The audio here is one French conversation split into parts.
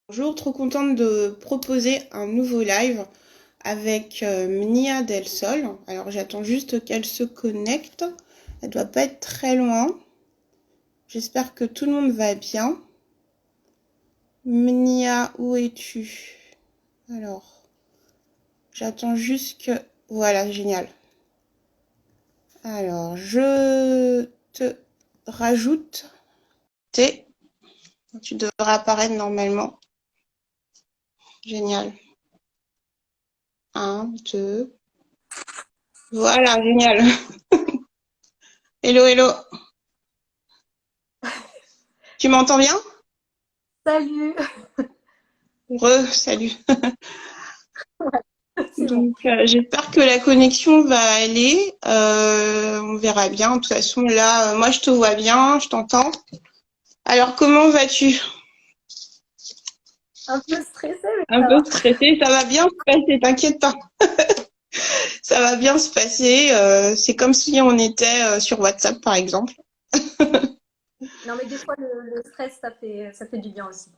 Bonjour, trop contente de proposer un nouveau live avec Mnia Del Sol. Alors j'attends juste qu'elle se connecte. Elle doit pas être très loin. J'espère que tout le monde va bien. Mnia, où es-tu? Alors, j'attends juste que... Voilà, génial. Alors, je te rajoute. Tu devras apparaître normalement. Génial. Un, deux. Voilà, génial. Hello, hello. Tu m'entends bien? Salut! Salut. C'est bon. Donc, j'espère que la connexion va aller. On verra bien. De toute façon, là, moi, je te vois bien, je t'entends. Alors, comment vas-tu? Un peu stressée, mais Un ça peu va. stressée. Ça va bien se passer, t'inquiète pas. Ça va bien se passer. C'est comme si on était sur WhatsApp, par exemple. Non, mais des fois, le stress, ça fait du bien aussi.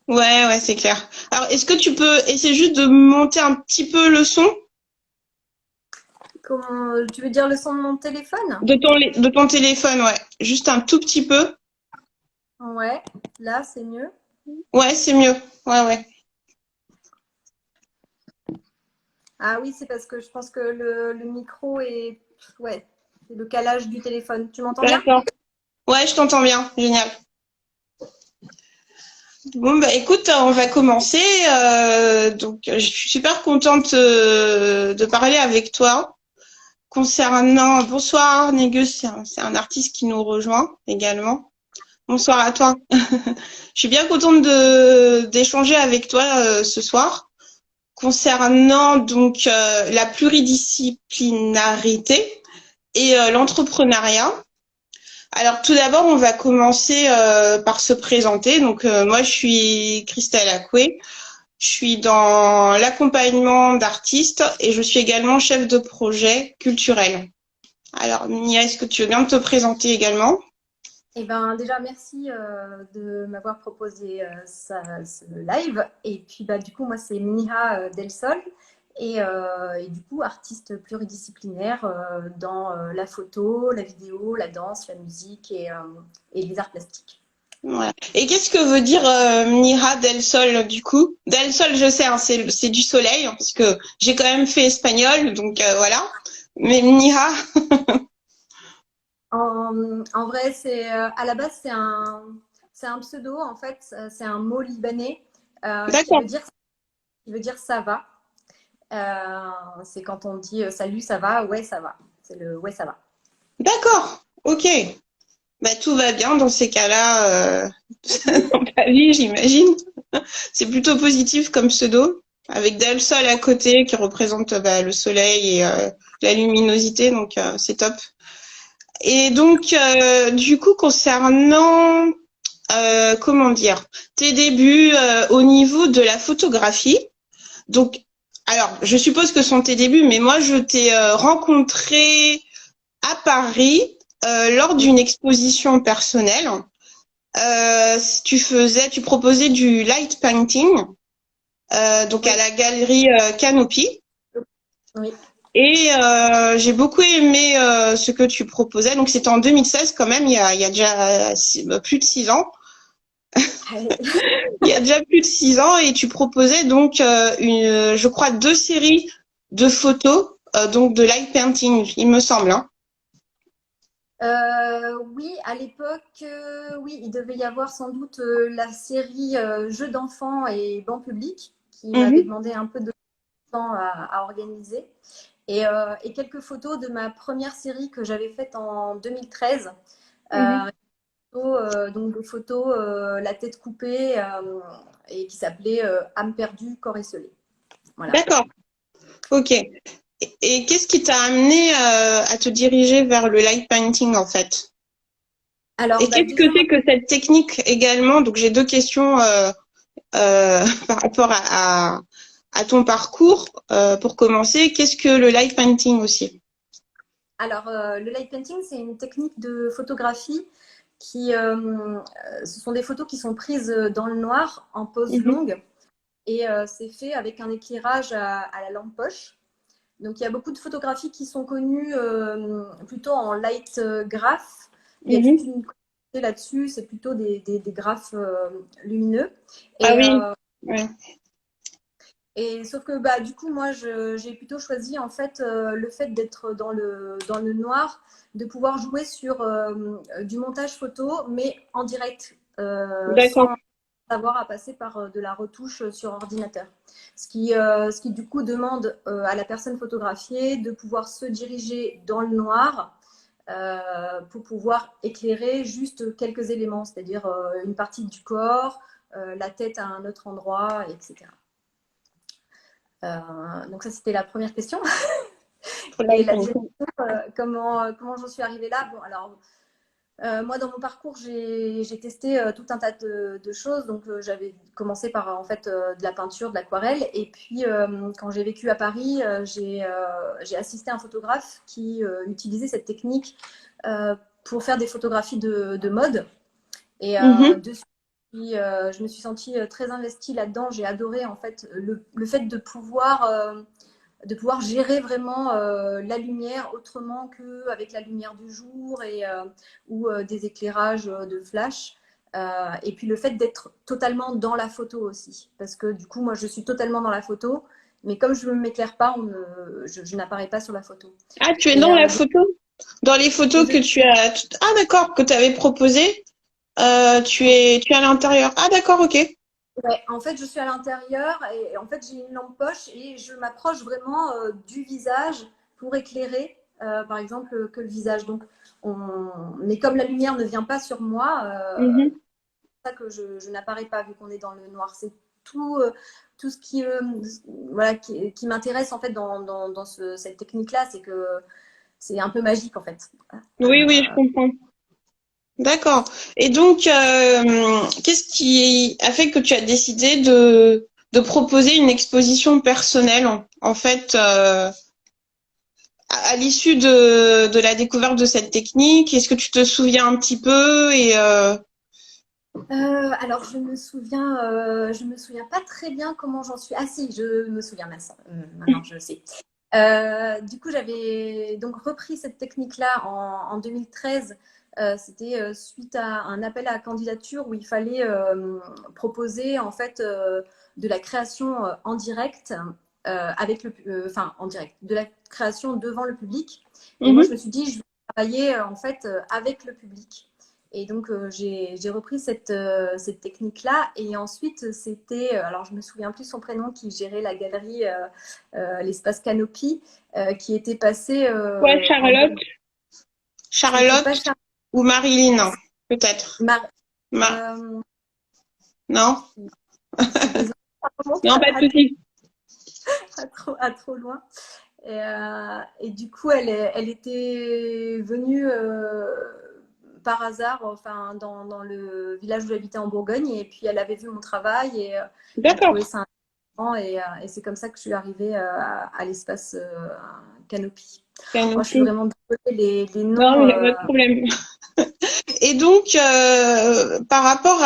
Ouais, ouais, c'est clair. Alors, est-ce que tu peux essayer juste de monter un petit peu le son Comment, tu veux dire le son de mon téléphone? de ton téléphone, ouais. Juste un tout petit peu. Ouais, là, c'est mieux. Ouais, c'est mieux. Ouais, ouais. Ah oui, c'est parce que je pense que le micro est. Ouais, c'est le calage du téléphone. Tu m'entends bien? D'accord. Ouais, je t'entends bien. Génial. Bon, bah écoute, on va commencer. Je suis super contente de parler avec toi concernant. Bonsoir, Négus, c'est un artiste qui nous rejoint également. Bonsoir à toi. Je suis bien contente d'échanger avec toi ce soir concernant la pluridisciplinarité et l'entrepreneuriat. Alors tout d'abord, on va commencer par se présenter. Donc moi, je suis Christelle Acoué. Je suis dans l'accompagnement d'artistes et je suis également chef de projet culturel. Alors, Nia, est-ce que tu veux bien te présenter également? Eh ben, déjà, merci de m'avoir proposé ce live. Et puis, bah, du coup, moi, c'est Miniha Del Sol. Et du coup, artiste pluridisciplinaire dans la photo, la vidéo, la danse, la musique et les arts plastiques. Voilà. Et qu'est-ce que veut dire Mira del Sol du coup? Del Sol, je sais, hein, c'est du soleil, hein, parce que j'ai quand même fait espagnol, donc voilà. Mais Mira, En vrai, à la base, c'est un pseudo, en fait. C'est un mot libanais qui d'accord, veut dire ça va. C'est quand on dit salut, ça va, ouais, ça va. C'est le ouais, ça va. d'accord, ok. Bah tout va bien dans ces cas-là dans ta vie, j'imagine. C'est plutôt positif comme pseudo, avec Del Sol à côté qui représente bah, le soleil et la luminosité, donc c'est top. Et donc, du coup, concernant, comment dire, tes débuts au niveau de la photographie, donc, alors, je suppose que ce sont tes débuts, mais moi, je t'ai rencontré à Paris lors d'une exposition personnelle. Tu proposais du light painting, donc à Oui, la galerie Canopy. oui. Et j'ai beaucoup aimé ce que tu proposais. Donc c'était en 2016 quand même, il y a déjà plus de 6 ans. Il y a déjà plus de 6 ans et tu proposais donc je crois, 2 séries de photos, donc de light painting, il me semble. Hein. Oui, à l'époque, oui, il devait y avoir sans doute la série Jeux d'enfants et banc public qui m'avait Mhm, demandé un peu de temps à organiser. Et quelques photos de ma première série que j'avais faite en 2013. mhm. Donc des photos la tête coupée et qui s'appelait Âme perdue, corps esselé. Voilà. D'accord, ok. Et qu'est-ce qui t'a amené à te diriger vers le light painting en fait? Alors, Et bah, qu'est-ce que déjà, c'est que cette technique également? Donc j'ai deux questions par rapport à ton parcours. Pour commencer, qu'est-ce que le light painting aussi? le light painting, c'est une technique de photographie ce sont des photos qui sont prises dans le noir en pose Mhm. longue et c'est fait avec un éclairage à la lampe poche. Donc il y a beaucoup de photographies qui sont connues plutôt en light graph. Il y a toute Mhm. une communauté là-dessus, c'est plutôt des graphes lumineux. Ah Et, oui, ouais. et sauf que bah, du coup, moi, j'ai plutôt choisi en fait le fait d'être dans le noir, de pouvoir jouer sur du montage photo, mais en direct, D'accord. sans avoir à passer par de la retouche sur ordinateur. Ce qui du coup demande à la personne photographiée de pouvoir se diriger dans le noir pour pouvoir éclairer juste quelques éléments, c'est-à-dire une partie du corps, la tête à un autre endroit, etc. Donc ça, c'était la première question. Pour la Et la réponse. deuxième question, comment j'en suis arrivée là? Bon, alors, moi, dans mon parcours, j'ai testé tout un tas de choses. Donc, j'avais commencé par en fait de la peinture, de l'aquarelle. Et puis, quand j'ai vécu à Paris, j'ai assisté à un photographe qui utilisait cette technique pour faire des photographies de mode. Et Mhm. dessus, je me suis sentie très investie là-dedans. J'ai adoré en fait le fait de pouvoir gérer vraiment la lumière autrement qu'avec la lumière du jour ou des éclairages de flash. Et puis le fait d'être totalement dans la photo aussi. Parce que du coup, moi, je suis totalement dans la photo, mais comme je ne m'éclaire pas, je n'apparais pas sur la photo. Ah, tu es Et dans la photo? Dans les photos que tu as... Ah, d'accord, que tu avais proposées, tu es à l'intérieur. Ah, d'accord, ok. ouais, en fait, je suis à l'intérieur et en fait, j'ai une lampe poche et je m'approche vraiment du visage pour éclairer, par exemple, que le visage. Donc, mais comme la lumière ne vient pas sur moi, Mhm. c'est ça que je n'apparais pas vu qu'on est dans le noir. C'est tout, tout ce qui, voilà, qui m'intéresse en fait dans cette technique-là, c'est que c'est un peu magique en fait. Oui, oui, je comprends. D'accord. Et donc, qu'est-ce qui a fait que tu as décidé de proposer une exposition personnelle, en fait, à l'issue de la découverte de cette technique? Est-ce que tu te souviens un petit peu Alors, je me souviens pas très bien comment j'en suis. Ah si, je me souviens maintenant, je sais. Du coup, j'avais donc repris cette technique-là en 2013. C'était suite à un appel à candidature où il fallait proposer en fait de la création en direct avec enfin en direct, de la création devant le public. Et moi, je Mhm. me suis dit, je vais travailler en fait avec le public. Et donc, j'ai repris cette technique-là. Et ensuite, c'était, alors je me souviens plus son prénom, qui gérait la galerie, l'espace Canopy, qui était passé Ouais, en Charlotte. Bourgogne. C'était Charlotte pas ou Marilyn, peut-être. Mar- Ma... Non? je suis désolée, ça remonte Non, pas de souci. à trop loin. Et du coup, elle était venue par hasard, enfin, dans le village où j'habitais en Bourgogne, et puis elle avait vu mon travail et elle D'accord. trouvait ça intéressant, et c'est comme ça que je suis arrivée à l'espace Canopy. Moi, je suis Canopy. vraiment désolée, les Non, noms. mais il n'y a pas de problème. Et donc, par rapport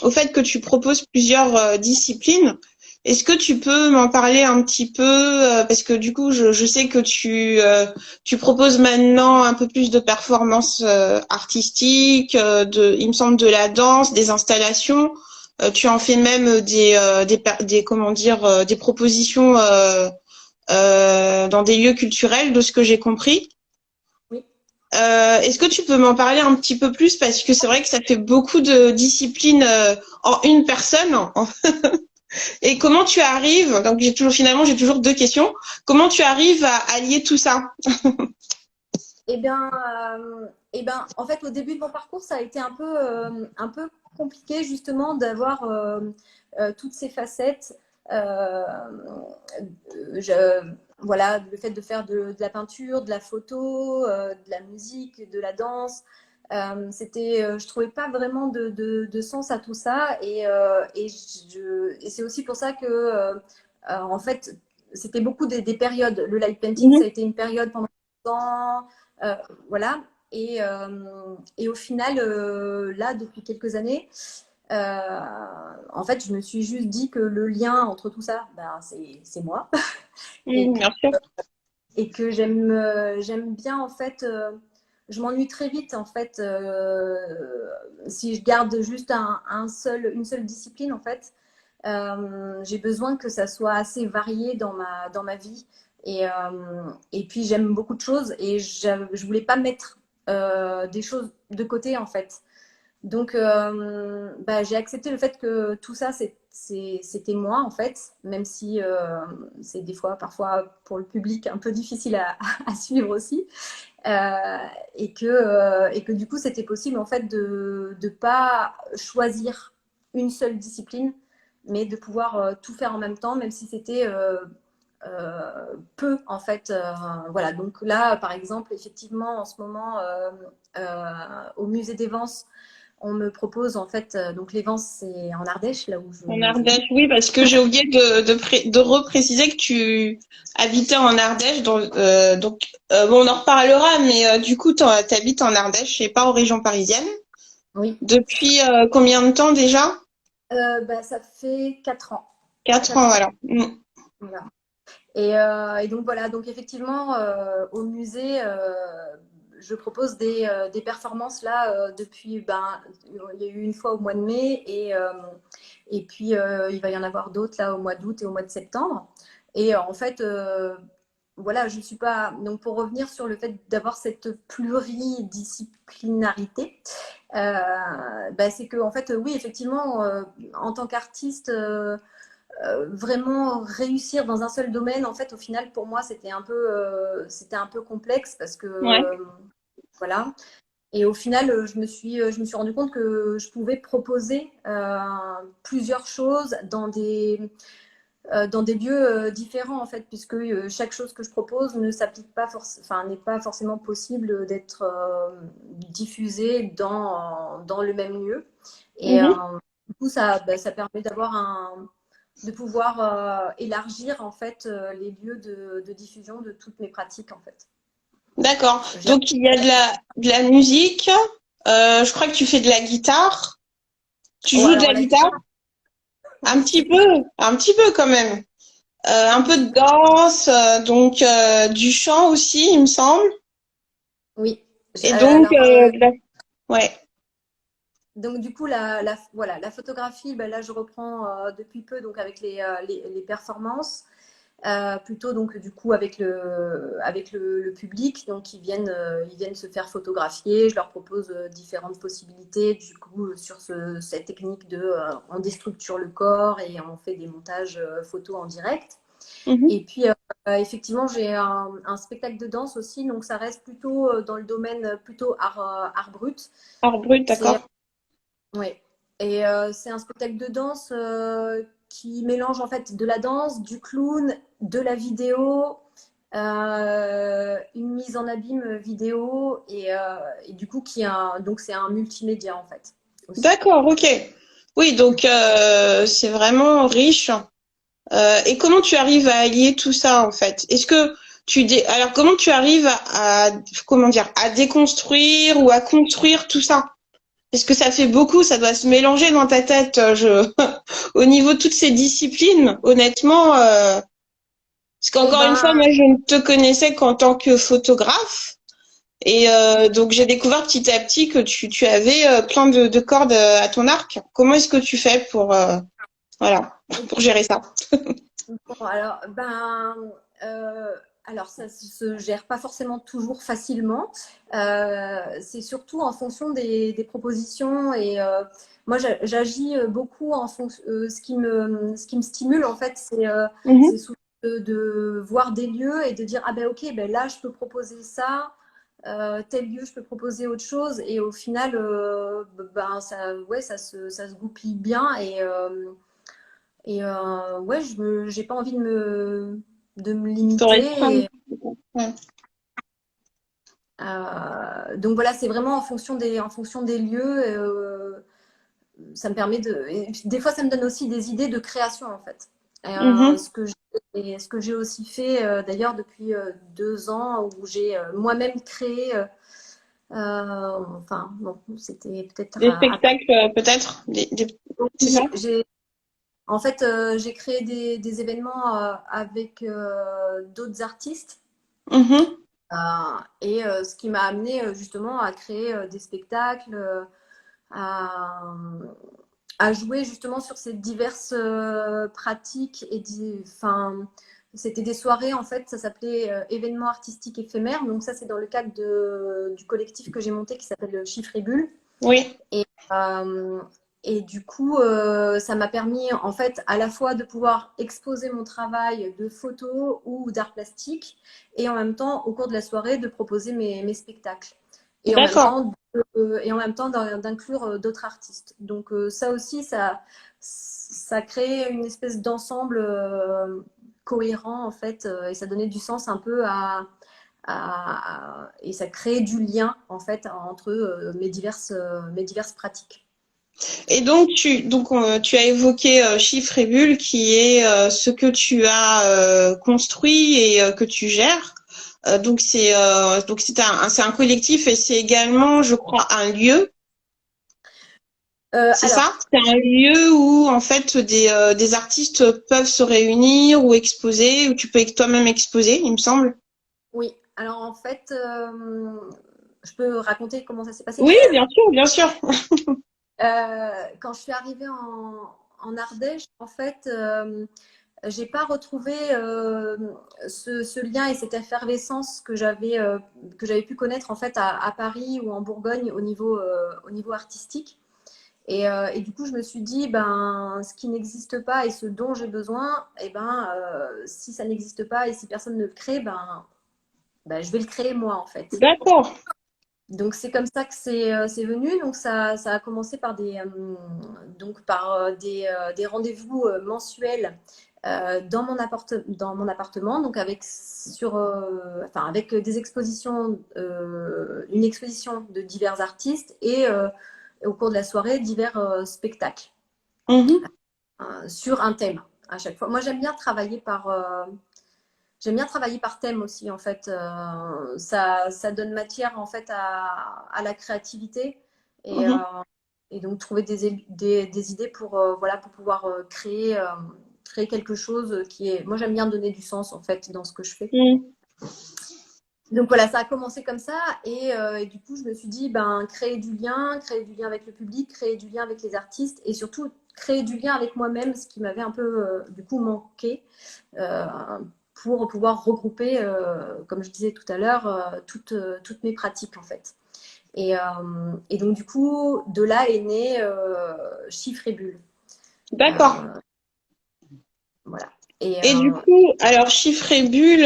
au fait que tu proposes plusieurs disciplines, est-ce que tu peux m'en parler un petit peu, parce que du coup, je sais que tu proposes maintenant un peu plus de performances artistiques, il me semble de la danse, des installations. Tu en fais même comment dire, des propositions dans des lieux culturels, de ce que j'ai compris. Oui. Est-ce que tu peux m'en parler un petit peu plus parce que c'est vrai que ça fait beaucoup de disciplines en une personne. Et comment tu arrives, donc j'ai toujours deux questions. Comment tu arrives à allier tout ça? Eh bien, en fait, au début de mon parcours, ça a été un peu compliqué justement d'avoir toutes ces facettes. Euh, je, voilà, le fait de faire de la peinture, de la photo, de la musique, de la danse. Je trouvais pas vraiment de sens à tout ça, et c'est aussi pour ça que, en fait, c'était beaucoup des périodes. Le light painting, ça a Mhm. été une période pendant 2 ans, voilà. Et au final, là, depuis quelques années, en fait, je me suis juste dit que le lien entre tout ça, ben, c'est moi. Et Bien sûr. que j'aime bien, en fait, je m'ennuie très vite, en fait, si je garde juste une seule discipline, en fait. J'ai besoin que ça soit assez varié dans ma vie. Et puis, j'aime beaucoup de choses et je voulais pas mettre des choses de côté, en fait. Donc, bah, j'ai accepté le fait que tout ça, c'était moi, en fait, même si c'est des fois, parfois, pour le public, un peu difficile à suivre aussi. Euh, et que du coup, c'était possible, en fait, de ne pas choisir une seule discipline, mais de pouvoir tout faire en même temps, même si c'était peu, en fait. Voilà, donc là, par exemple, effectivement, en ce moment, au musée des Vents, on me propose en fait, donc les Vents, c'est en Ardèche, là où En je vis. Ardèche, oui, parce que j'ai oublié de repréciser que tu habitais en Ardèche. Bon, on en reparlera, mais du coup, tu habites en Ardèche et pas aux régions parisiennes. Oui, Depuis combien de temps déjà? bah, ça fait 4 ans. 4 ans, 4 ans. voilà. Mm. Voilà. Et donc voilà, donc effectivement, au musée, je propose des performances là depuis, ben, il y a eu une fois au mois de mai et puis il va y en avoir d'autres là au mois d'août et au mois de septembre. Et en fait, voilà, je suis pas. Donc pour revenir sur le fait d'avoir cette pluridisciplinarité, bah, c'est que en fait, oui, effectivement, en tant qu'artiste. Vraiment réussir dans un seul domaine, en fait, au final, pour moi, c'était un peu complexe parce que, Ouais. voilà. Et au final, je me suis rendu compte que je pouvais proposer plusieurs choses dans des lieux différents, en fait, puisque chaque chose que je propose ne s'applique pas enfin, n'est pas forcément possible d'être diffusée dans le même lieu. Et Mhm. du coup, ça, bah, ça permet de pouvoir élargir en fait les lieux de diffusion de toutes mes pratiques en fait. D'accord. J'ai- Donc, il y a de la musique. Je crois que tu fais de la guitare. Tu Oh, joues de alors la la guitare, guitare? Un petit peu quand même. Un peu de danse, du chant aussi, il me semble. oui. Et donc, Alors ouais. donc du coup voilà la photographie, ben là je reprends depuis peu donc avec les performances. Plutôt donc du coup avec le public, donc ils viennent se faire photographier. Je leur propose différentes possibilités du coup sur cette technique de on déstructure le corps et on fait des montages photos en direct. Mhm. Et puis effectivement j'ai un spectacle de danse aussi, donc ça reste plutôt dans le domaine plutôt art brut. Art brut, C'est d'accord. Ouais. Et c'est un spectacle de danse qui mélange en fait de la danse, du clown, de la vidéo, une mise en abîme vidéo et du coup donc c'est un multimédia en fait aussi. D'accord, ok. Oui, donc c'est vraiment riche. Et comment tu arrives à allier tout ça en fait? Alors comment tu arrives comment dire à déconstruire ou à construire tout ça? Parce que ça fait beaucoup, ça doit se mélanger dans ta tête. Au niveau de toutes ces disciplines, honnêtement, parce Et qu'encore une fois, ben moi je ne te connaissais qu'en tant que photographe. Et donc j'ai découvert petit à petit que tu avais plein de cordes à ton arc. Comment est-ce que tu fais voilà, pour gérer ça? bon, euh, alors ça se gère pas forcément toujours facilement. C'est surtout en fonction des propositions et moi j'agis beaucoup en fonction. Ce qui me stimule en fait, c'est Mhm. souvent de voir des lieux et de dire ah ben ok ben là je peux proposer ça. Tel lieu, je peux proposer autre chose et au final, ben ça, ouais, ça se goupille bien et ouais, j'ai pas envie de me Te restreindre. limiter. Ouais. Donc voilà, c'est vraiment en fonction des lieux. Ça me permet et puis, des fois, ça me donne aussi des idées de création en fait. Mhm. Ce que j'ai aussi fait d'ailleurs depuis 2 ans où j'ai moi-même créé Enfin, bon, c'était peut-être Des après. spectacles, peut-être? C'est ça? Oui, en fait, j'ai créé des événements avec d'autres artistes. Mhm. Ce qui m'a amené justement à créer des spectacles, à, à jouer justement sur ces diverses pratiques enfin, c'était des soirées en fait, ça s'appelait événements artistiques éphémères. Donc ça c'est dans le cadre du collectif que j'ai monté qui s'appelle Chiffre et Bulle. Oui. Et, euh, et du coup, ça m'a permis en fait à la fois de pouvoir exposer mon travail de photo ou d'art plastique et en même temps, au cours de la soirée, de proposer mes spectacles. Et en même D'accord. temps, d'inclure d'autres artistes. Donc ça aussi, ça crée une espèce d'ensemble cohérent en fait, et ça donnait du sens un peu et ça crée du lien en fait entre mes diverses pratiques. Et donc, tu as évoqué Chiffre et Bulle, qui est ce que tu as construit et que tu gères. Donc c'est un collectif et c'est également, je crois, un lieu. C'est ça? Alors, C'est un lieu où en fait des artistes peuvent se réunir ou exposer, où tu peux toi-même exposer, il me semble. oui. Alors en fait, je peux raconter comment ça s'est passé. Oui, bien sûr, bien sûr. Quand je suis arrivée en Ardèche, en fait, j'ai pas retrouvé ce lien et cette effervescence que j'avais pu connaître en fait à Paris ou en Bourgogne au niveau artistique. Et du coup, je me suis dit, ben, ce qui n'existe pas et ce dont j'ai besoin, eh ben, si ça n'existe pas et si personne ne le crée, ben, je vais le créer moi en fait. D'accord. Donc c'est comme ça que c'est venu. Donc ça a commencé par des rendez-vous mensuels dans mon appartement, donc avec des expositions, une exposition de divers artistes et au cours de la soirée divers spectacles Mhm. sur un thème à chaque fois. Moi j'aime bien travailler par thème aussi, en fait. Ça donne matière, en fait, à la créativité Mhm. et donc trouver des idées voilà, pour pouvoir créer quelque chose qui est... Moi, j'aime bien donner du sens, en fait, dans ce que je fais. Mhm. Donc voilà, ça a commencé comme ça et du coup, je me suis dit, ben, créer du lien avec le public, créer du lien avec les artistes et surtout créer du lien avec moi-même, ce qui m'avait un peu, du coup, manqué. Euh, pour pouvoir regrouper, comme je disais tout à l'heure, toutes mes pratiques en fait. Et donc du coup, de là est né Chiffre et Bulle. D'accord. Voilà. Et Et du coup, alors chiffre et bulle,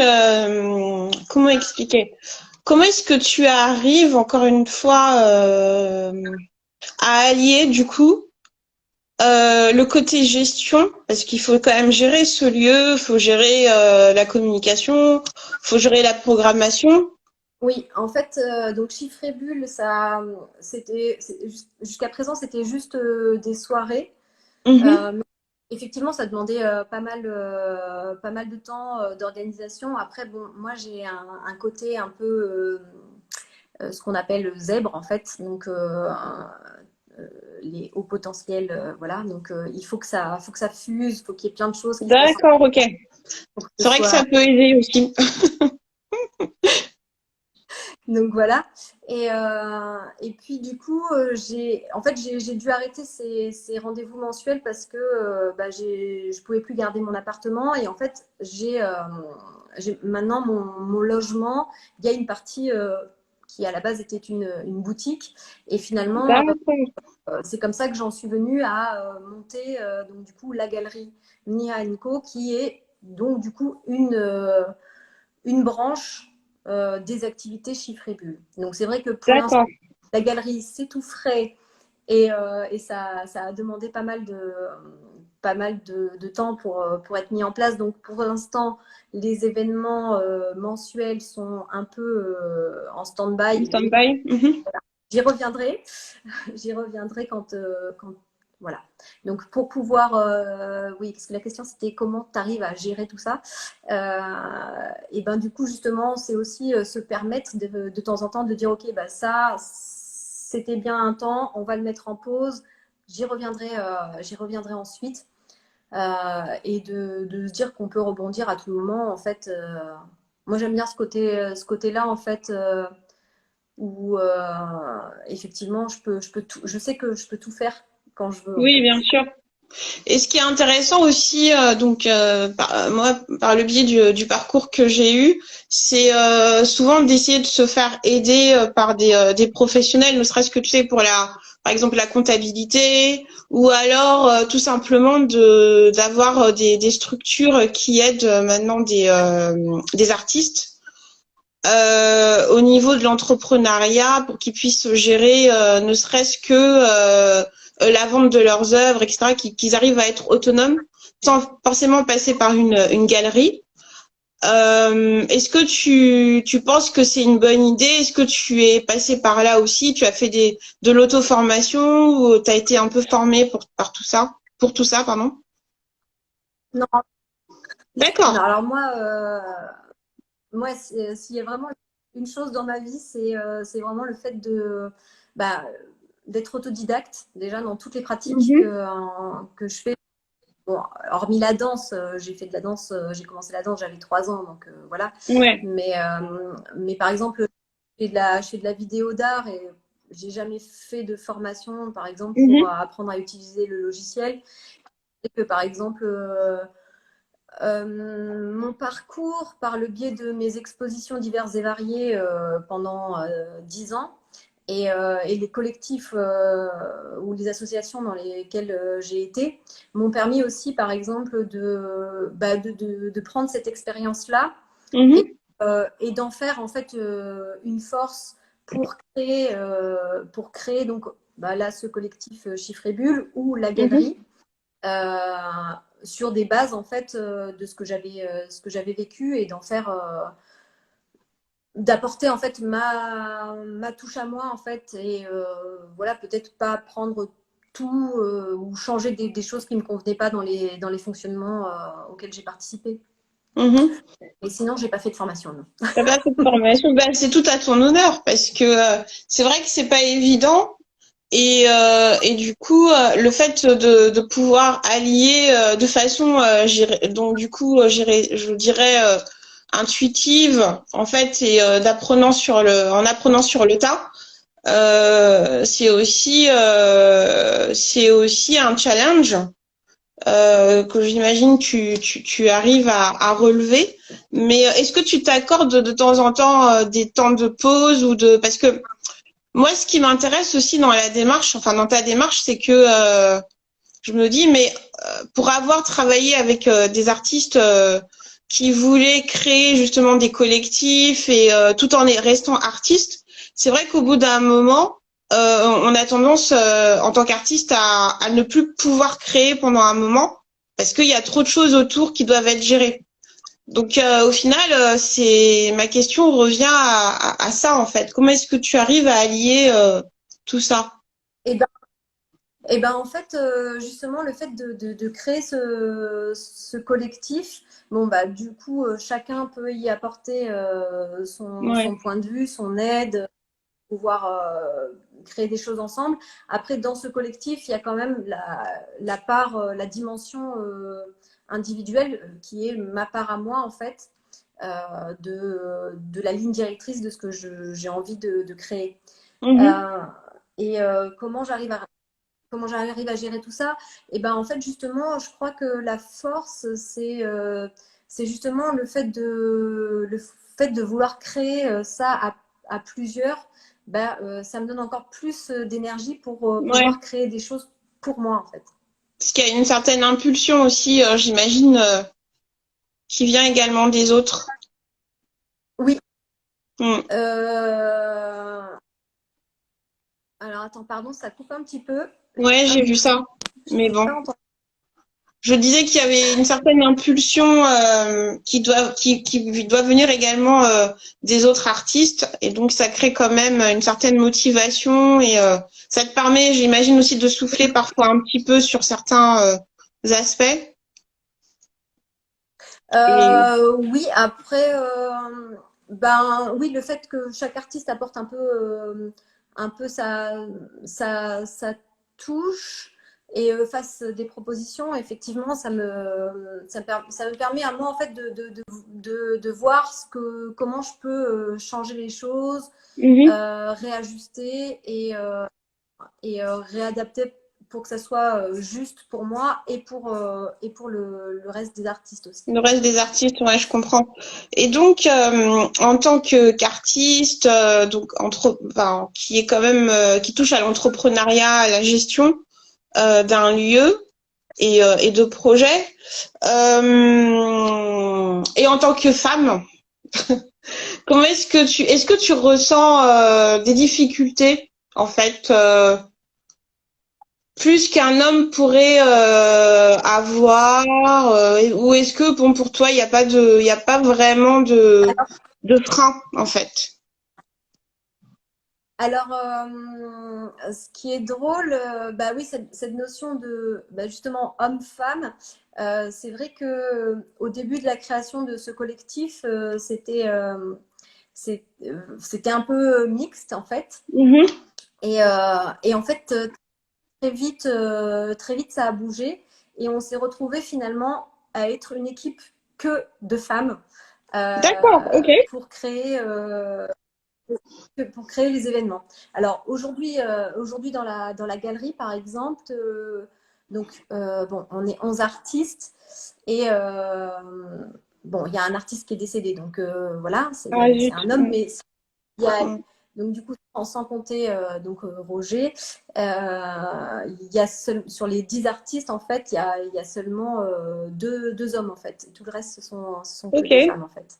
comment expliquer? Comment est-ce que tu arrives encore une fois à allier du coup le côté gestion, parce qu'il faut quand même gérer ce lieu, faut gérer la communication, faut gérer la programmation. oui, en fait, donc Chiffre et Bulle, jusqu'à présent, c'était juste des soirées. Mhm. Mais effectivement, ça demandait pas mal de temps d'organisation. Après, bon, moi, j'ai un côté un peu ce qu'on appelle zèbre en fait, donc les hauts potentiels, voilà. Donc faut que ça fuse, faut qu'il y ait plein de choses qui se passent D'accord, ok. pour que ce C'est vrai que ça soit. peut aider aussi. Donc voilà. Et puis du coup, en fait, j'ai dû arrêter ces rendez-vous mensuels parce que je pouvais plus garder mon appartement et en fait, j'ai maintenant mon logement. Il y a une partie qui à la base était une boutique et finalement D'accord. c'est comme ça que j'en suis venue à monter donc du coup la galerie Nia Nico qui est donc du coup une branche des activités chiffrées bulles. Donc c'est vrai que pour l'instant D'accord. la galerie c'est tout frais et ça a demandé pas mal de temps pour être mis en place. Donc pour l'instant les événements mensuels sont un peu en stand-by, mais Stand-by. Mhm. j'y reviendrai. J'y reviendrai quand Voilà. Donc, pour pouvoir, oui, parce que la question c'était comment tu arrives à gérer tout ça. Et ben, du coup, justement, c'est aussi se permettre de temps en temps de dire, OK, bah, ça, c'était bien un temps, on va le mettre en pause, j'y reviendrai ensuite. Et de se dire qu'on peut rebondir à tout moment, en fait. Moi, j'aime bien ce côté-là, en fait, où effectivement, je sais que je peux tout faire quand je veux, en Oui, fait. bien sûr. Et ce qui est intéressant aussi, moi, par le biais du parcours que j'ai eu, c'est souvent d'essayer de se faire aider par des professionnels, ne serait-ce que tu sais pour par exemple la comptabilité, ou alors tout simplement d'avoir des structures qui aident maintenant des artistes au niveau de l'entrepreneuriat pour qu'ils puissent gérer ne serait-ce que la vente de leurs œuvres, etc., qu'ils arrivent à être autonomes sans forcément passer par une galerie. Est-ce que tu penses que c'est une bonne idée? Est-ce que tu es passé par là aussi? Tu as fait de l'auto-formation ou tu as été un peu formé pour tout ça, pardon? Non, non, D'accord. alors moi s'il y a vraiment une chose dans ma vie, c'est vraiment le fait bah, d'être autodidacte, déjà dans toutes les pratiques Mhm. que je fais. Bon, hormis la danse, j'ai fait de la danse, j'ai commencé la danse, j'avais 3 ans, donc voilà. Ouais. Mais par exemple, je fais de la vidéo d'art et j'ai jamais fait de formation, par exemple, pour Mhm. apprendre à utiliser le logiciel. Et que par exemple, mon parcours, par le biais de mes expositions diverses et variées pendant 10 ans, et les collectifs ou les associations dans lesquelles j'ai été m'ont permis aussi, par exemple, de prendre cette expérience-là Mhm. et d'en faire en fait une force pour créer donc bah, là ce collectif Chiffre et Bulle ou la Mhm. galerie euh, sur des bases en fait de ce que j'avais vécu et d'en faire d'apporter en fait ma touche à moi en fait et voilà peut-être pas prendre tout ou changer des choses qui me convenaient pas dans les fonctionnements auxquels j'ai participé. Mhm. Et sinon j'ai pas fait de formation non. T'as pas fait de formation, ben, c'est tout à ton honneur parce que c'est vrai que c'est pas évident et du coup le fait de pouvoir allier de façon donc du coup je dirais intuitive en fait et d'apprenant sur le en apprenant sur le tas c'est aussi un challenge que j'imagine tu arrives à relever. Mais est-ce que tu t'accordes de temps en temps des temps de pause ou de parce que moi ce qui m'intéresse aussi dans la démarche, enfin dans ta démarche, c'est que je me dis mais pour avoir travaillé avec des artistes qui voulaient créer justement des collectifs et tout en restant artistes, c'est vrai qu'au bout d'un moment, on a tendance en tant qu'artiste à ne plus pouvoir créer pendant un moment parce qu'il y a trop de choses autour qui doivent être gérées. Donc au final, c'est ma question revient à ça en fait. Comment est-ce que tu arrives à allier tout ça? Et ben, et ben en fait justement le fait de créer ce collectif, bon bah du coup chacun peut y apporter Ouais. son point de vue, son aide, pouvoir créer des choses ensemble. Après, dans ce collectif, il y a quand même la part, la dimension individuelle qui est ma part à moi, en fait, de la ligne directrice de ce que j'ai envie de créer. Mhm. Euh, et comment j'arrive à gérer tout ça? Et ben en fait justement, je crois que la force c'est justement le fait de vouloir créer ça à plusieurs. Ben, ça me donne encore plus d'énergie pour Ouais. pouvoir créer des choses pour moi en fait. Parce qu'il y a une certaine impulsion aussi, j'imagine, qui vient également des autres. Oui. Mm. Alors attends, pardon, ça coupe un petit peu. Ouais, Hop, j'ai vu ça. je Mais t'ai bon. pas entendu. Je disais qu'il y avait une certaine impulsion qui doit venir également des autres artistes, et donc ça crée quand même une certaine motivation et ça te permet, j'imagine aussi, de souffler parfois un petit peu sur certains aspects. Et Oui, après, ben oui, le fait que chaque artiste apporte un peu sa touche et fasse des propositions, effectivement, ça me permet à moi en fait de voir comment je peux changer les choses, Mhm. réajuster et réadapter pour que ça soit juste pour moi et pour le reste des artistes aussi. Le reste des artistes, ouais, je comprends. Et donc, en tant que qu'artiste, donc enfin, qui est quand même qui touche à l'entrepreneuriat, à la gestion d'un lieu et de projets, et en tant que femme, comment est-ce que tu ressens des difficultés en fait plus qu'un homme pourrait avoir ou est-ce que bon pour toi il y a pas vraiment de frein en fait. Alors, ce qui est drôle, bah oui, cette notion de bah, justement homme-femme, c'est vrai que au début de la création de ce collectif, c'était un peu mixte en fait. Mhm. Et en fait, très vite, ça a bougé et on s'est retrouvé finalement à être une équipe que de femmes D'accord, ok. pour créer les événements. Alors aujourd'hui dans la galerie, par exemple, bon, on est 11 artistes et bon, il y a un artiste qui est décédé, donc voilà, Ah c'est zut. un homme, mais il y a, Mm. donc du coup, sans compter Roger, il y a sur les 10 artistes, en fait, il y a seulement deux hommes, en fait. Et tout le reste, ce sont que des Ok. femmes, en fait.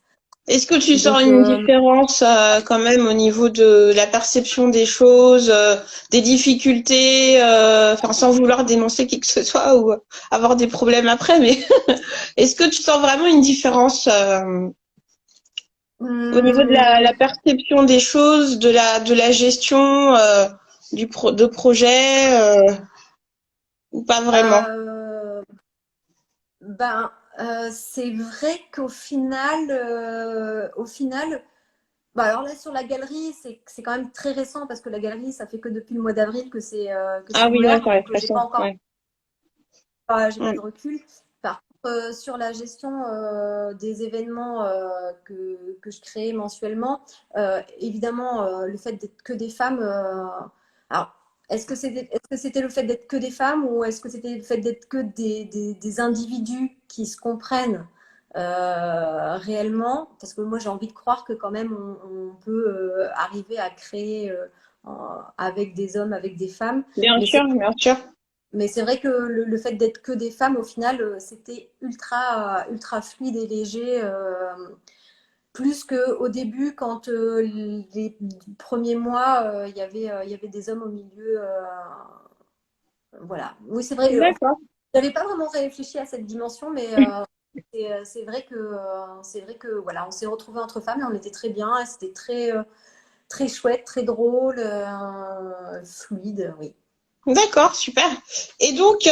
Est-ce que tu sens Donc, une différence quand même au niveau de la perception des choses, des difficultés, enfin sans vouloir dénoncer qui que ce soit ou avoir des problèmes après, mais est-ce que tu sens vraiment une différence au niveau de la hum, perception des choses, de la gestion de projet ou pas vraiment? euh, ben, c'est vrai au final, bah alors là, sur la galerie, c'est quand même très récent parce que la galerie, ça fait que depuis le mois d'avril que Ah c'est oui, ouais, ouvert, ça donc reste récent. Ouais. j'ai pas Mm. de recul. Par contre, sur la gestion des événements que je crée mensuellement, évidemment, le fait d'être que des femmes. Alors, est-ce que c'était le fait d'être que des femmes ou est-ce que c'était le fait d'être que des individus qui se comprennent réellement? Parce que moi, j'ai envie de croire que quand même, on peut arriver à créer avec des hommes, avec des femmes. Bien Mais sûr, bien sûr. mais c'est vrai que le fait d'être que des femmes, au final, c'était ultra fluide et léger. Plus qu'au début, quand les premiers mois, il y avait des hommes au milieu. Voilà. Oui, c'est vrai. D'accord. J'avais pas vraiment réfléchi à cette dimension, mais c'est vrai que voilà, on s'est retrouvés entre femmes et on était très bien. Et c'était très chouette, très drôle, fluide, oui. D'accord, super. Et donc,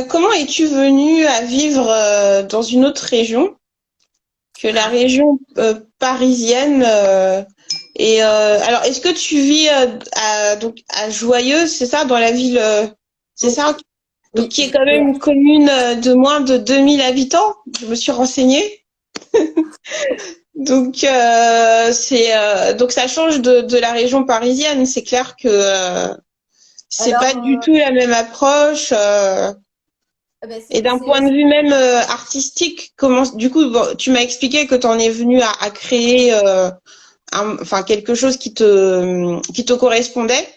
comment es-tu venue à vivre dans une autre région que la région parisienne et alors, est-ce que tu vis donc à Joyeuse, c'est ça, dans la ville, c'est Oui, ça, donc oui, qui est quand même une commune de moins de 2000 habitants? Je me suis renseignée. Donc, donc ça change de la région parisienne. C'est clair que c'est pas alors, du tout la même approche. ben, Et d'un point de vue même artistique, comment du coup bon, tu m'as expliqué que tu en es venu à créer enfin quelque chose qui te correspondait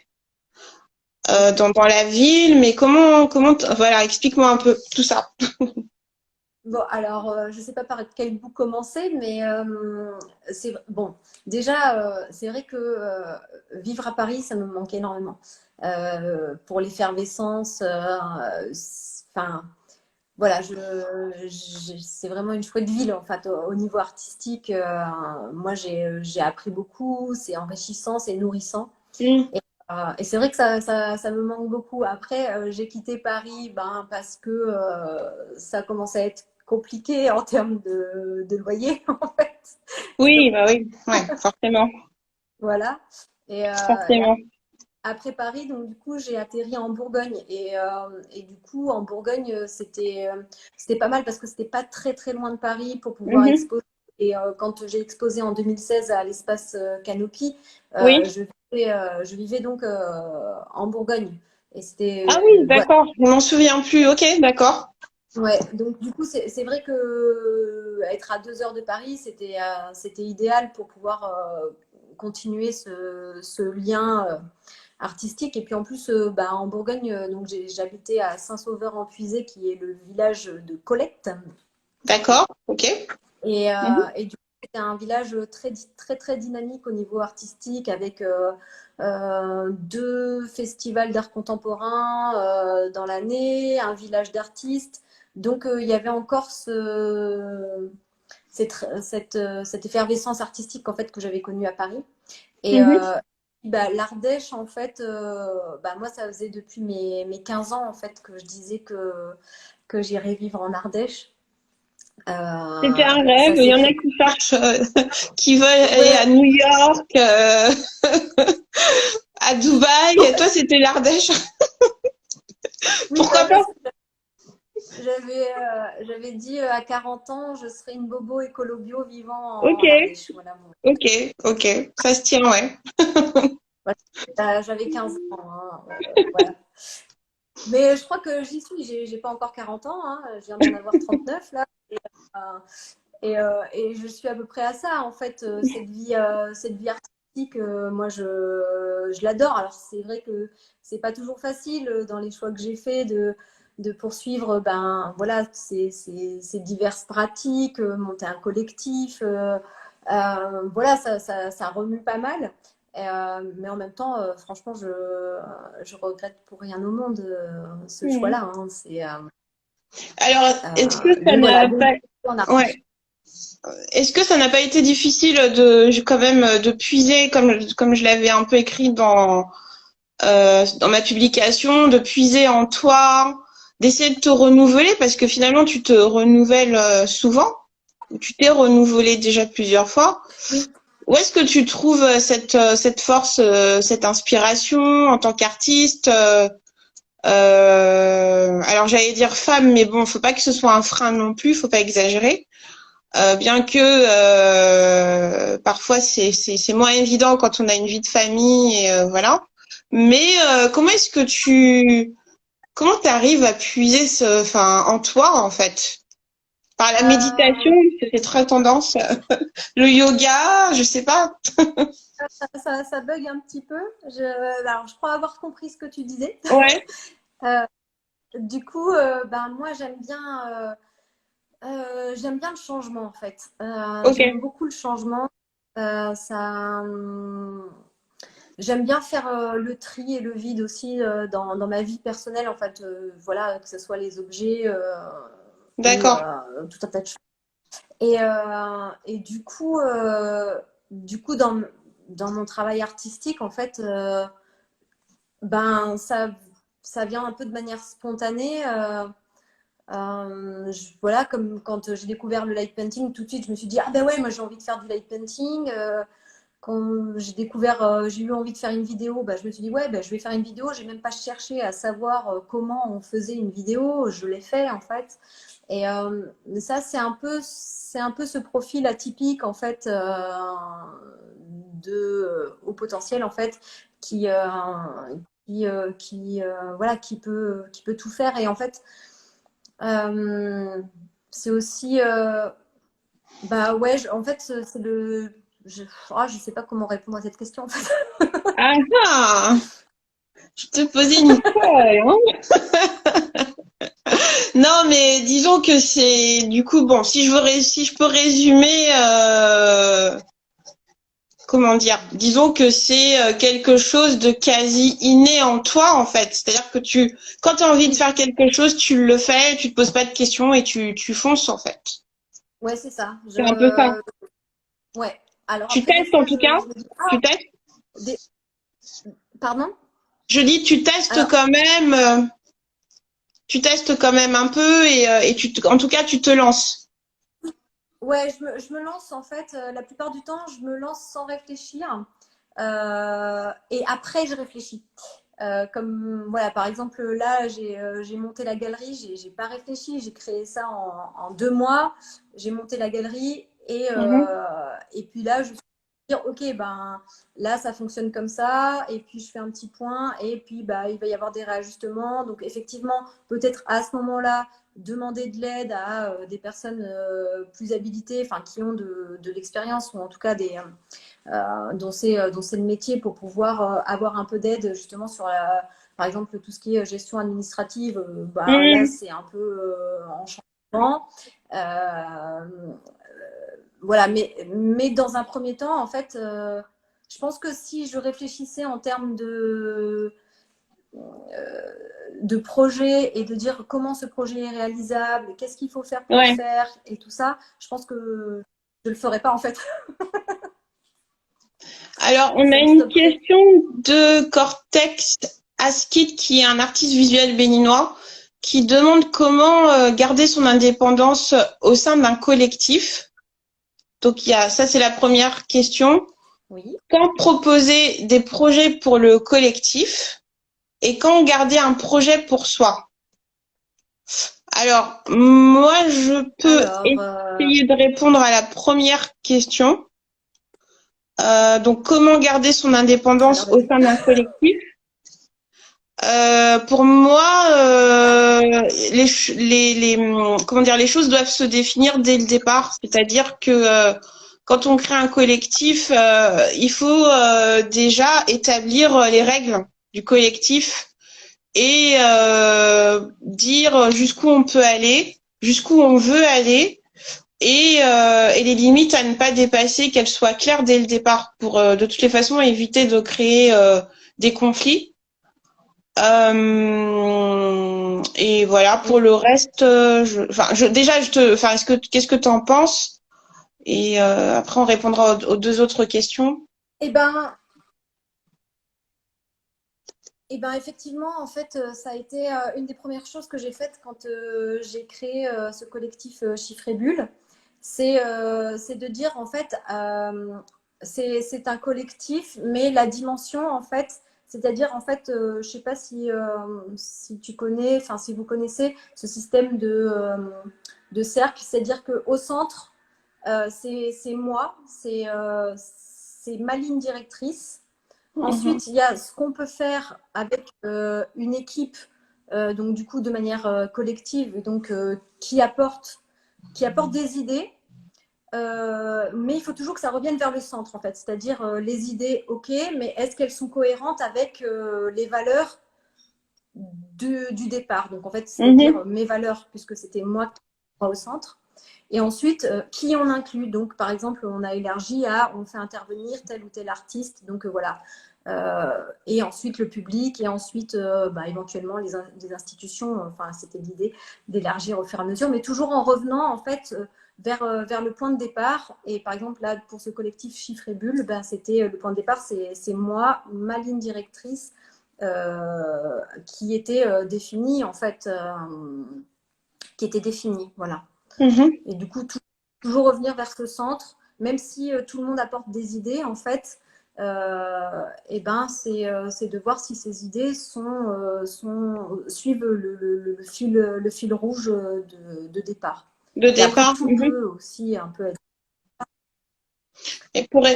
dans la ville, mais voilà, explique-moi un peu tout ça. bon, alors, je ne sais pas par quel bout commencer, mais c'est bon. Déjà, c'est vrai que vivre à Paris, ça me manque énormément. Pour l'effervescence, enfin, voilà, c'est vraiment une chouette ville en fait au niveau artistique. Moi, j'ai appris beaucoup, c'est enrichissant, c'est nourrissant. Mm. Et c'est vrai que ça me manque beaucoup. Après, j'ai quitté Paris ben, parce que ça commence à être compliqué en termes de loyer, en fait. Oui, bah oui, ouais, forcément, Voilà. Et forcément. après Paris, donc du coup, j'ai atterri en Bourgogne. Et du coup, en Bourgogne, c'était pas mal parce que c'était pas très très loin de Paris pour pouvoir Mhm. exposer. Et quand j'ai exposé en 2016 à l'espace Canopy, Oui. je vivais donc en Bourgogne. Et Ah oui, c'était, ouais, d'accord, je m'en souviens plus. Ok, d'accord. ouais. Donc du coup, c'est vrai que être à 2 heures de Paris, c'était idéal pour pouvoir continuer ce lien artistique. Et puis en plus, bah, en Bourgogne, donc j'habitais à Saint-Sauveur-en-Puisé, qui est le village de Colette. D'accord, ok. Et du coup, c'était un village très, très, très dynamique au niveau artistique, avec 2 festivals d'art contemporain dans l'année, un village d'artistes. Donc il y avait encore cette effervescence artistique en fait que j'avais connue à Paris. Et Mhm. bah, l'Ardèche, en fait, bah, moi, ça faisait depuis mes 15 ans, en fait, que je disais que j'irais vivre en Ardèche. C'était un Ça rêve. Il y s'est en a fait. qui cherchent, qui veulent aller Ouais, à New York, à Dubaï. Et toi, c'était l'Ardèche. oui, bah, Pourquoi pas? parce que j'avais dit à 40 ans, je serais une bobo écolo bio vivant Ok, en Ardèche. Voilà, bon. ok, ok. Ça se tient, ouais. Voilà, j'avais 15 ans, hein, voilà. Mais je crois que j'y suis. J'ai pas encore 40 ans, hein, je viens d'en avoir 39 là. Euh, et je suis à peu près à ça, en fait, cette vie artistique, moi, je l'adore. Alors, c'est vrai que c'est pas toujours facile dans les choix que j'ai faits de poursuivre ben, voilà, ces diverses pratiques, monter un collectif. Voilà, ça remue pas mal. Mais en même temps, franchement, je regrette pour rien au monde ce Mhm. choix-là. Hein. Alors, est-ce que ça Donc voilà, n'a donc, pas, on a ouais. Est-ce que ça n'a pas été difficile de, quand même, de puiser, comme je l'avais un peu écrit dans ma publication, de puiser en toi, d'essayer de te renouveler, parce que finalement, tu te renouvelles souvent. Tu t'es renouvelé déjà plusieurs fois. oui. Où est-ce que tu trouves cette force, cette inspiration en tant qu'artiste alors j'allais dire femme, mais bon, faut pas que ce soit un frein non plus, faut pas exagérer. Bien que parfois c'est moins évident quand on a une vie de famille et voilà. Mais comment t'arrives à puiser enfin en toi en fait? Par la méditation, Euh, parce que c'est très tendance. Le yoga, je sais pas. ça bug un petit peu. Alors, je crois avoir compris ce que tu disais. Ouais. Euh, du coup, ben, moi, j'aime bien le changement, en fait. Ok. J'aime beaucoup le changement. J'aime bien faire le tri et le vide aussi dans ma vie personnelle, en fait. Voilà, que ce soit les objets ou D'accord. tout un tas de choses. Et du coup dans mon travail artistique, en fait, ben, ça vient un peu de manière spontanée. Voilà, comme quand j'ai découvert le light painting, tout de suite, je me suis dit, ah ben ouais, moi j'ai envie de faire du light painting. Quand j'ai eu envie de faire une vidéo, bah, je me suis dit, ouais, bah, je vais faire une vidéo. J'ai même pas cherché à savoir comment on faisait une vidéo. Je l'ai fait, en fait. Et ça, c'est un peu ce profil atypique, en fait, au potentiel, en fait, qui, euh, voilà, qui peut tout faire. Et en fait, euh, c'est aussi, bah ouais, en fait, c'est je sais pas comment répondre à cette question, en fait. Ah, ah, je te posais une colle, hein. Non, mais disons que c'est du coup bon. Si je peux résumer, comment dire, disons que c'est quelque chose de quasi inné en toi, en fait. C'est-à-dire que quand tu as envie de faire quelque chose, tu le fais, tu te poses pas de questions et tu fonces, en fait. Ouais, c'est ça. C'est un peu ça. Ouais. Alors Tu après, des testes, en fois, tout cas? je me dis, Tu testes? des... pardon? Je dis, tu testes Alors, quand même, tu testes quand même un peu et en tout cas, tu te lances. ouais, je me lance en fait, la plupart du temps, je me lance sans réfléchir. Et après, je réfléchis. Comme voilà, par exemple, là, j'ai monté la galerie, j'ai pas réfléchi, j'ai créé ça en 2 mois. J'ai monté la galerie Mhm. et puis là, je me suis dit, ok, ben là, ça fonctionne comme ça. Et puis, je fais un petit point et puis bah, il va y avoir des réajustements. Donc, effectivement, peut-être à ce moment-là, demander de l'aide à des personnes plus habilitées, enfin, qui ont de l'expérience ou en tout cas dont c'est le métier pour pouvoir avoir un peu d'aide justement sur par exemple tout ce qui est gestion administrative, bah, là Mhm. c'est un peu en changement. Voilà, mais dans un premier temps, en fait, je pense que si je réfléchissais en termes de projet et de dire comment ce projet est réalisable, qu'est-ce qu'il faut faire pour le Ouais. faire et tout ça, je pense que je le ferais pas en fait. Alors, on a Ça me une stopperait. question de Cortex Askit, qui est un artiste visuel béninois, qui demande comment garder son indépendance au sein d'un collectif. Donc, ça, c'est la première question. Oui. Quand proposer des projets pour le collectif et quand garder un projet pour soi? Alors, moi, je peux Alors, essayer de répondre à la première question. Donc, comment garder son indépendance alors au vas-y. sein d'un collectif? Pour moi, comment dire, les choses doivent se définir dès le départ. C'est-à-dire que quand on crée un collectif, il faut déjà établir les règles du collectif et dire jusqu'où on peut aller, jusqu'où on veut aller et les limites à ne pas dépasser, qu'elles soient claires dès le départ pour de toutes les façons éviter de créer des conflits. Et voilà, pour Oui. le reste, déjà, qu'est-ce que tu en penses? Et après, on répondra aux deux autres questions. Eh ben, effectivement, en fait, ça a été une des premières choses que j'ai faites quand j'ai créé ce collectif Chiffre et Bulle. C'est de dire, en fait, c'est un collectif, mais la dimension, en fait, c'est-à-dire, en fait, je sais pas si tu connais, enfin, si vous connaissez ce système de cercle, c'est-à-dire qu'au centre, c'est moi, c'est ma ligne directrice. Mhm. Ensuite, il y a ce qu'on peut faire avec une équipe, donc du coup de manière collective, donc qui apporte des idées, mais il faut toujours que ça revienne vers le centre en fait, c'est-à-dire les idées, ok, mais est-ce qu'elles sont cohérentes avec les valeurs du départ? Donc en fait, c'est-à-dire Mhm. mes valeurs, puisque c'était moi qui était au centre. Et ensuite, qui on inclut? Donc, par exemple, on a élargi on fait intervenir tel ou tel artiste. Donc, voilà. Et ensuite, le public, et ensuite, bah, éventuellement, les institutions. Enfin, c'était l'idée d'élargir au fur et à mesure, mais toujours en revenant, en fait, vers le point de départ. Et par exemple, là, pour ce collectif Chiffre et Bulle, ben, c'était le point de départ, c'est moi, ma ligne directrice, qui était définie, en fait, qui était définie. Voilà. Mhm. Et du coup, toujours revenir vers ce centre, même si tout le monde apporte des idées, en fait, et ben, c'est de voir si ces idées suivent le fil rouge de départ. De Et après, départ. tout Mhm. peut aussi un peu être. Et pour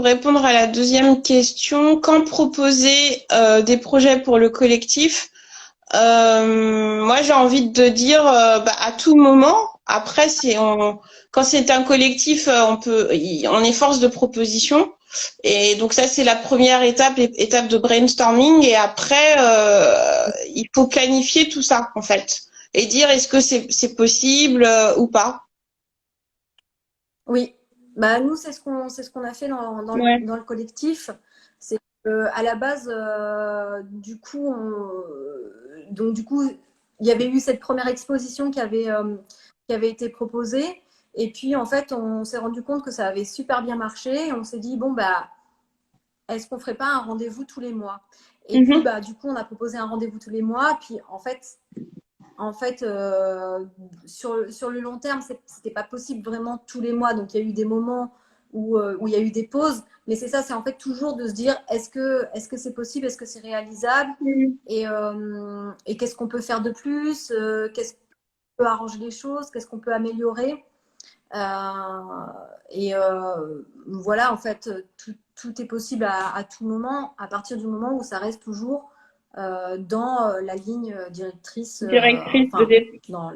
répondre à la deuxième question, quand proposer des projets pour le collectif? Moi, j'ai envie de dire à tout moment. Après, quand c'est un collectif, on est force de proposition. Et donc ça, c'est la première étape de brainstorming. Et après, il faut planifier tout ça, en fait, et dire est-ce que c'est possible ou pas. Oui, Bah, nous, c'est ce qu'on a fait Ouais. dans le collectif. C'est à la base, du coup, donc du coup, il y avait eu cette première exposition qui avait été proposée. Et puis, en fait, on s'est rendu compte que ça avait super bien marché. Et on s'est dit, bon, bah, est-ce qu'on ferait pas un rendez-vous tous les mois? Et puis, Mhm. bah, du coup, on a proposé un rendez-vous tous les mois. Puis, en fait sur le long terme, c'était pas possible vraiment tous les mois. Donc, il y a eu des moments où il y a eu des pauses. Mais c'est ça, c'est en fait toujours de se dire, est-ce que c'est possible? Est-ce que c'est réalisable? Mhm. Et qu'est-ce qu'on peut faire de plus? Qu'est-ce qu'on peut arranger les choses? Qu'est-ce qu'on peut améliorer? Voilà, en fait, tout est possible à tout moment, à partir du moment où ça reste toujours dans la ligne directrice, Directrice de enfin, dans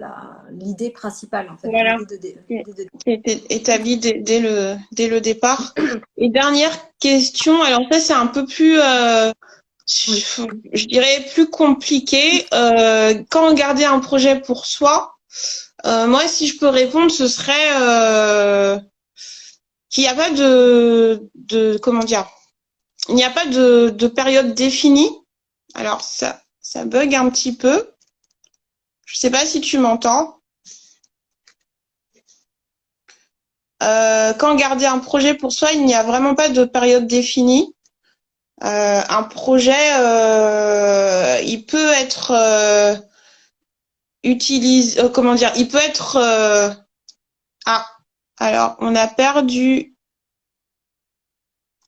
l'idée principale, en fait, voilà. l'idée de, Qui l'idée de... était établie dès le départ. Et dernière question, alors ça c'est un peu plus, Oui. je dirais plus compliqué. Quand garder un projet pour soi, moi si je peux répondre, ce serait qu'il n'y a pas comment dire, il n'y a pas de période définie. Alors ça bug un petit peu. Je sais pas si tu m'entends. Quand garder un projet pour soi, il n'y a vraiment pas de période définie. Un projet, il peut être utilisé, comment dire, il peut être ah, alors on a perdu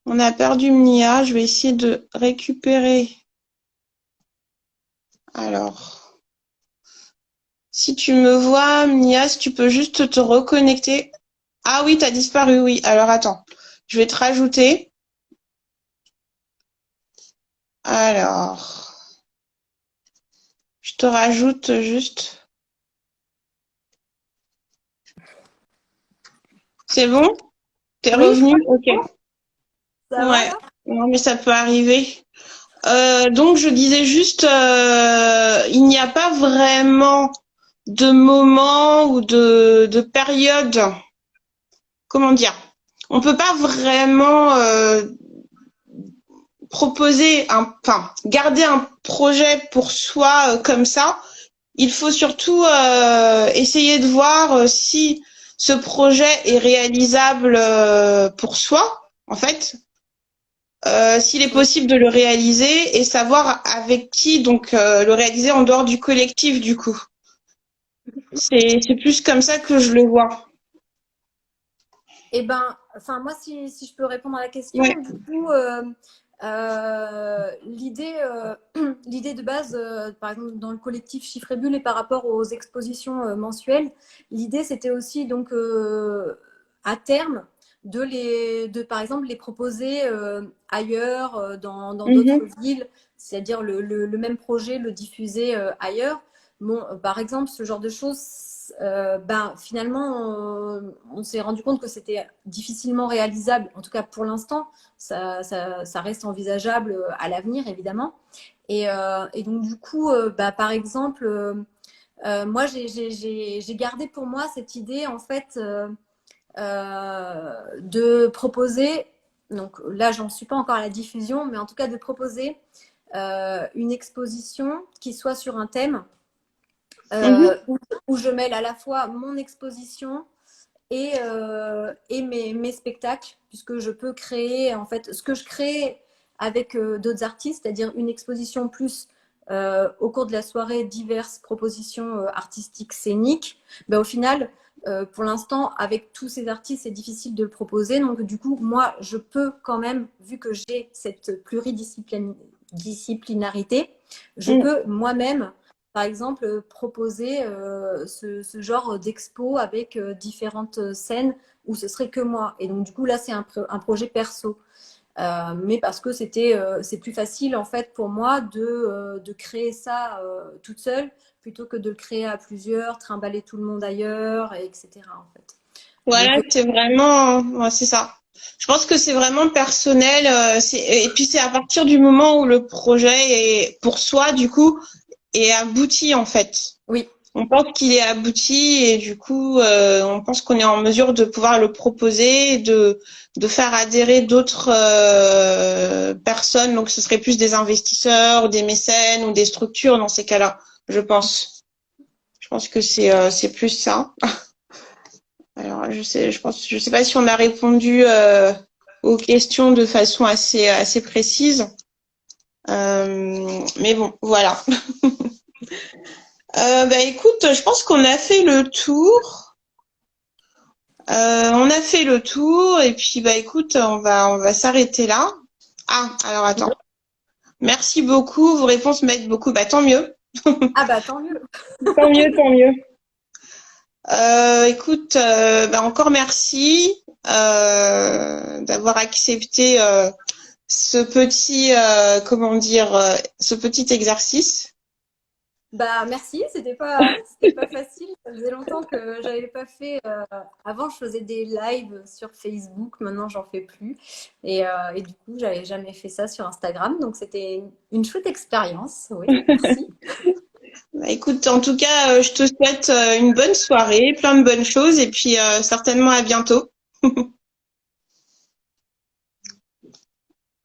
Mia. Je vais essayer de récupérer. Alors, si tu me vois, Mia, si tu peux juste te reconnecter. Ah oui, t'as disparu, oui. Alors attends, je vais te rajouter. Alors, je te rajoute juste. C'est bon? T'es Oui, je revenu? crois Ok. que ça va Ouais. là. Non, mais ça peut arriver. Donc je disais juste, il n'y a pas vraiment de moment ou de période. Comment dire? On peut pas vraiment enfin, garder un projet pour soi comme ça. Il faut surtout essayer de voir si ce projet est réalisable pour soi, en fait, s'il est Oui. possible de le réaliser et savoir avec qui donc le réaliser en dehors du collectif du coup. C'est plus comme ça que je le vois. Eh ben, enfin, moi, si je peux répondre à la question, Ouais. du coup, l'idée de base, par exemple, dans le collectif Chiffre et Bulle et par rapport aux expositions mensuelles, l'idée, c'était aussi, donc, à terme, par exemple, les proposer ailleurs, dans d'autres Mhm. villes, c'est-à-dire le même projet, le diffuser ailleurs. Bon, par exemple, ce genre de choses, ben, finalement, on s'est rendu compte que c'était difficilement réalisable, en tout cas pour l'instant. Ça reste envisageable à l'avenir, évidemment. Et donc, du coup, bah, par exemple, moi, j'ai gardé pour moi cette idée, en fait, de proposer, donc là, j'en suis pas encore à la diffusion, mais en tout cas, de proposer une exposition qui soit sur un thème Mhm. où je mêle à la fois mon exposition et mes spectacles, puisque je peux créer, en fait, ce que je crée avec d'autres artistes, c'est-à-dire une exposition plus au cours de la soirée, diverses propositions artistiques scéniques. Ben, au final, pour l'instant, avec tous ces artistes, c'est difficile de le proposer. Donc, du coup, moi, je peux quand même, vu que j'ai cette pluridisciplinarité, je Mhm. peux moi-même par exemple, proposer ce genre d'expo avec différentes scènes où ce serait que moi. Et donc, du coup, là, c'est un projet perso. Mais parce que c'est plus facile, en fait, pour moi de créer ça toute seule plutôt que de le créer à plusieurs, trimballer tout le monde ailleurs, etc. En fait. Donc, Voilà, c'est vraiment, ouais, c'est ça. Je pense que c'est vraiment personnel. Et puis c'est à partir du moment où le projet est pour soi, du coup, est abouti en fait. oui, on pense qu'il est abouti et du coup, on pense qu'on est en mesure de pouvoir le proposer, de faire adhérer d'autres personnes. Donc, ce serait plus des investisseurs, ou des mécènes ou des structures dans ces cas-là, je pense. Je pense que c'est plus ça. Alors, je sais pas si on a répondu aux questions de façon assez précise. Mais bon, voilà. Bah écoute, je pense qu'on a fait le tour. On a fait le tour et puis bah écoute, on va s'arrêter là. Ah, alors attends. Merci beaucoup, vos réponses m'aident beaucoup. Bah tant mieux. Ah bah tant mieux. Tant mieux, tant mieux. Écoute, bah encore merci d'avoir accepté ce petit comment dire ce petit exercice. Bah merci, c'était pas facile. Ça faisait longtemps que j'avais pas fait. Avant, je faisais des lives sur Facebook. Maintenant, j'en fais plus. Et du coup, j'avais jamais fait ça sur Instagram. Donc, c'était une chouette expérience. Oui, merci. Bah, écoute, en tout cas, je te souhaite une bonne soirée, plein de bonnes choses et puis certainement à bientôt.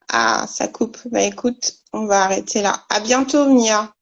Ah, ça coupe. Bah écoute, on va arrêter là. À bientôt, Mia.